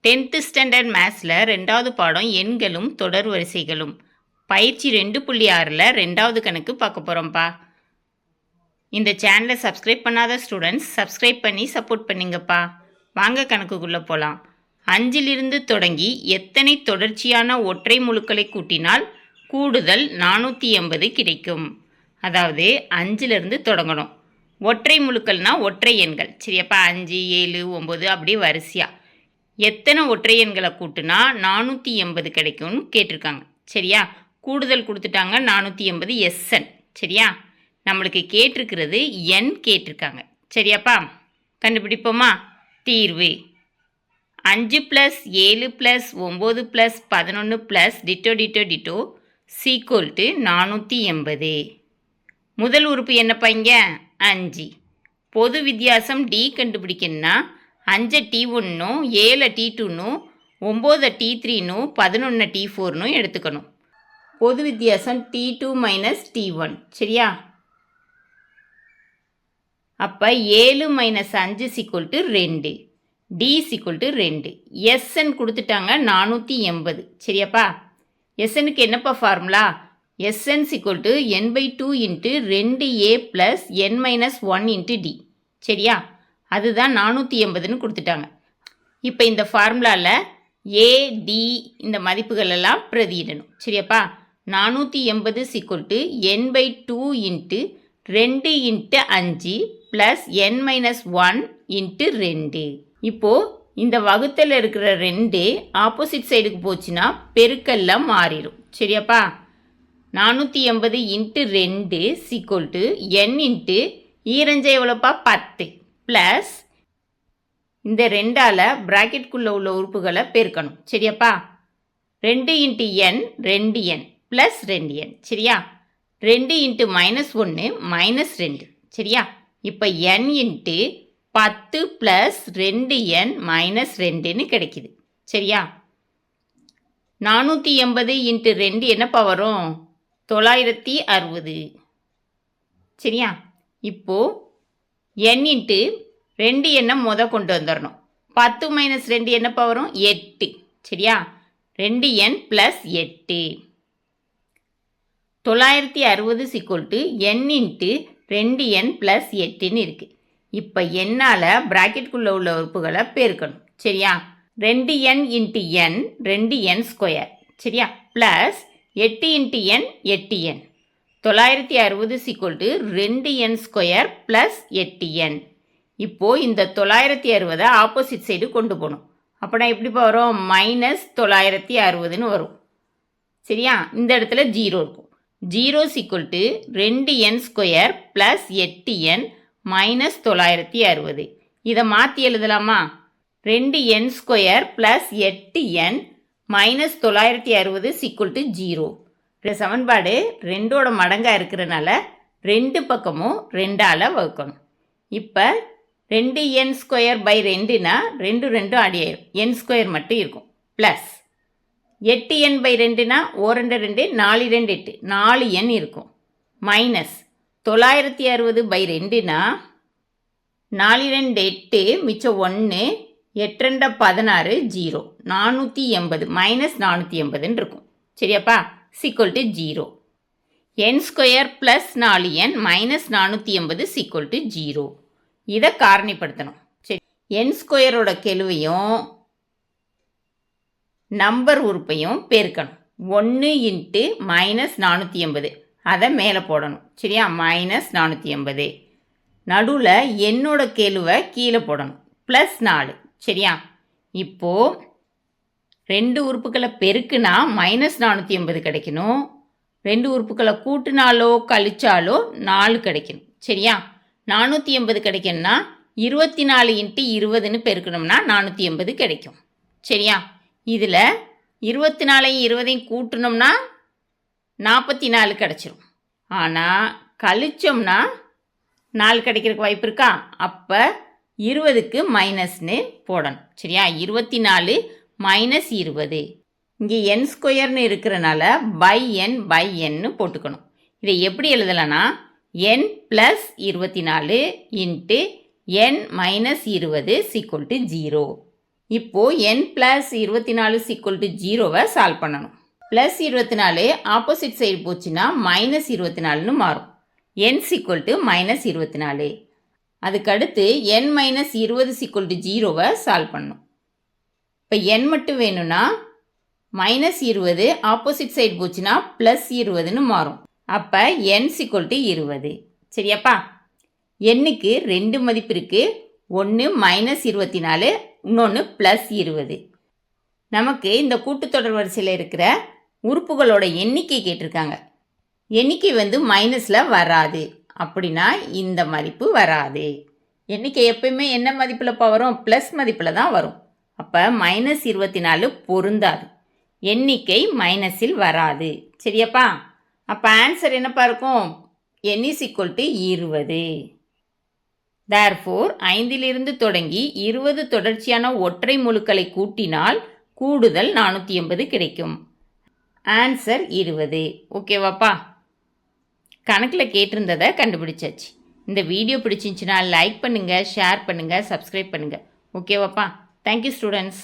10th standard மேத்ஸில் 2வது பாடம் எண்களும் தொடர் வரிசைகளும் பயிற்சி 2.6ல் 2வது கணக்கு பார்க்க போகிறோம்ப்பா. இந்த சேனலை சப்ஸ்கிரைப் பண்ணாத ஸ்டூடெண்ட்ஸ் சப்ஸ்கிரைப் பண்ணி சப்போர்ட் பண்ணிங்கப்பா. வாங்க கணக்குக்குள்ளே போகலாம். 5லிருந்து தொடங்கி எத்தனை தொடர்ச்சியான ஒற்றை முழுக்களை கூட்டினால் கூடுதல் 480 கிடைக்கும். அதாவது 5லிருந்து தொடங்கணும். ஒற்றை முழுக்கள்னால் ஒற்றை எண்கள் சரியாப்பா. 5, 7, 9 அப்படியே வரிசையாக எத்தனை ஒற்றை எண்களை கூட்டுனா 480 கிடைக்கும்னு கேட்டிருக்காங்க. சரியா, கூடுதல் கொடுத்துட்டாங்க 480 எஸ்என். சரியா, நம்மளுக்கு கேட்டிருக்கிறது என் கேட்டிருக்காங்க. சரியாப்பா, கண்டுபிடிப்போமா? தீர்வு 5 + 7 + 9 + 11 + ditto ditto ditto equal to 480. முதல் உறுப்பு என்னப்பா இங்கே 5. பொது வித்தியாசம் டி கண்டுபிடிக்கணும்னா 5 T1னும் 7 T2னும் 9 T3னும் 11 T4னும் எடுத்துக்கணும். பொது வித்தியாசம் T2 - T1. சரியா, அப்போ 7 - 5 = 2, D = 2. எஸ்என் கொடுத்துட்டாங்க 480. சரியாப்பா, எஸ்எனுக்கு என்னப்பா formula? SN = n/2 × 2a + n - 1 × d. சரியா, அதுதான் 480ன்னு கொடுத்துட்டாங்க. இப்போ இந்த ஃபார்முலாவில் ஏ டி இந்த மதிப்புகள் எல்லாம் பிரதியிடணும். சரியாப்பா, 480 = n/2 × 2 × 5 + n - 1 × 2. இப்போது இந்த வகுத்தில் இருக்கிற 2 ஆப்போசிட் சைடுக்கு போச்சுன்னா பெருக்கெல்லாம் மாறிடும். சரியாப்பா, 480 × 2 = n × ஈரஞ்சை எவ்வளோப்பா 10 ப்ளஸ் இந்த 2ஆல் ப்ராக்கெட்குள்ளே உள்ள உறுப்புகளை பெருக்கணும். சரியாப்பா, 2 × n 2n ப்ளஸ் 2n. சரியா, 2 × -1 -2. சரியா, இப்போ n × 10 + 2n - 2ன்னு கிடைக்குது. சரியா, 480 × 2 என்னப்பா வரும்? 960. சரியா, இப்போது n × 2n கொண்டு வந்துடணும். 10 - 2 என்னப்பா வரும்? 8. சரியா, 2n + 8. 960 = n × 2n + 8ன்னு இருக்குது. இப்போ என்னால் ப்ராக்கெட்குள்ளே உள்ள உறுப்புகளை பெருக்கணும். சரியா, 2n × n 2n². சரியா, plus 8 × n 8n. 960 = 2n² + 8n. இப்போது இந்த 960 ஆப்போசிட் சைடு கொண்டு போகணும். அப்படின்னா எப்படி வரும்? -960ன்னு வரும். சரியா, இந்த இடத்துல 0 இருக்கும். 0 = 2n² + 8n - 960. இதை மாற்றி எழுதலாமா? 2n² + 8n - 960 = 0. இந்த சமன்பாடு 2ஓட மடங்காக இருக்கிறனால 2 பக்கமும் 2ஆல் வகுக்கணும். இப்போ 2n²/2னா 2 2 ஆடி ஆயிரும், n² மட்டும் இருக்கும். ப்ளஸ் 8n/2னா 1 2 4 2 8 4n இருக்கும். மைனஸ் 960/2னா 4 2 8 மிச்சம் 1 8 2 16 0 480 -480ன்னு இருக்கும். சரியாப்பா, = 0. n² + 4n - 480 = 0. இதை காரணிப்படுத்தணும். சரி, n² கெழுவையும் நம்பர் உறுப்பையும் பெருக்கணும். 1 × -480 அதை மேலே போடணும். சரியா, -480. நடுவில் என்னோட கெழுவை கீழே போடணும். +4. சரியா, இப்போது 2 உறுப்புகளை பெருக்குனா -480 கிடைக்கணும். 2 உறுப்புகளை கூட்டினாலோ கழிச்சாலோ 4 கிடைக்கணும். சரியா, 480 கிடைக்கணும்னா 24 × 20ன்னு பெருக்கணும்னா 480 கிடைக்கும். சரியா, இதில் 24ஐயும் 20ஐயும் கூட்டணும்னா 44 கிடச்சிரும். ஆனால் கழிச்சோம்னா 4 கிடைக்கிறதுக்கு வாய்ப்பு இருக்கா? அப்போ 20க்கு மைனஸ்னு போடணும். சரியா, 24 - 20. இங்கே n² இருக்கிறனால n/nன்னு போட்டுக்கணும். இதை எப்படி எழுதலைன்னா n + 24 × n - 20 = 0. இப்போது என் ப்ளஸ் 24 = 0 சால்வ் பண்ணணும். ப்ளஸ் 24 ஆப்போசிட் சைடு போச்சுன்னா மைனஸ் 24ன்னு மாறும். n = -24. அதுக்கடுத்து n - 20 = 0 சால்வ் பண்ணணும். இப்போ n மட்டும் வேணும்னா -20 ஆப்போசிட் சைடு போச்சுன்னா +20ன்னு மாறும். அப்போ n = 20. சரியாப்பா? எண்ணுக்கு 2 மதிப்பு இருக்குது. ஒன்று -24, இன்னொன்று +20. நமக்கு இந்த கூட்டுத்தொடர் வரிசையில் இருக்கிற உறுப்புகளோட எண்ணிக்கை கேட்டிருக்காங்க. எண்ணிக்கை மைனஸில் வராது, அப்படின்னா இந்த மதிப்பு வராது. எண்ணிக்கை எப்பயுமே என்ன மதிப்பில் வரும்? ப்ளஸ் மதிப்பில் தான் வரும். அப்போ -24 பொருந்தாது, எண்ணிக்கை மைனஸில் வராது. சரியாப்பா? அப்போ ஆன்சர் என்னப்பா இருக்கும்? n = 20. தேர்ஃபோர் 5லிருந்து தொடங்கி 20 தொடர்ச்சியான ஒற்றை முழுக்களை கூட்டினால் கூடுதல் 480 கிடைக்கும். ஆன்சர் 20. ஓகேவாப்பா? கணக்கில் கேட்டிருந்ததை கண்டுபிடிச்சாச்சு. இந்த வீடியோ பிடிச்சிருந்துச்சுன்னா லைக் பண்ணுங்கள், ஷேர் பண்ணுங்கள், சப்ஸ்கிரைப் பண்ணுங்கள். ஓகேவாப்பா? Thank you students.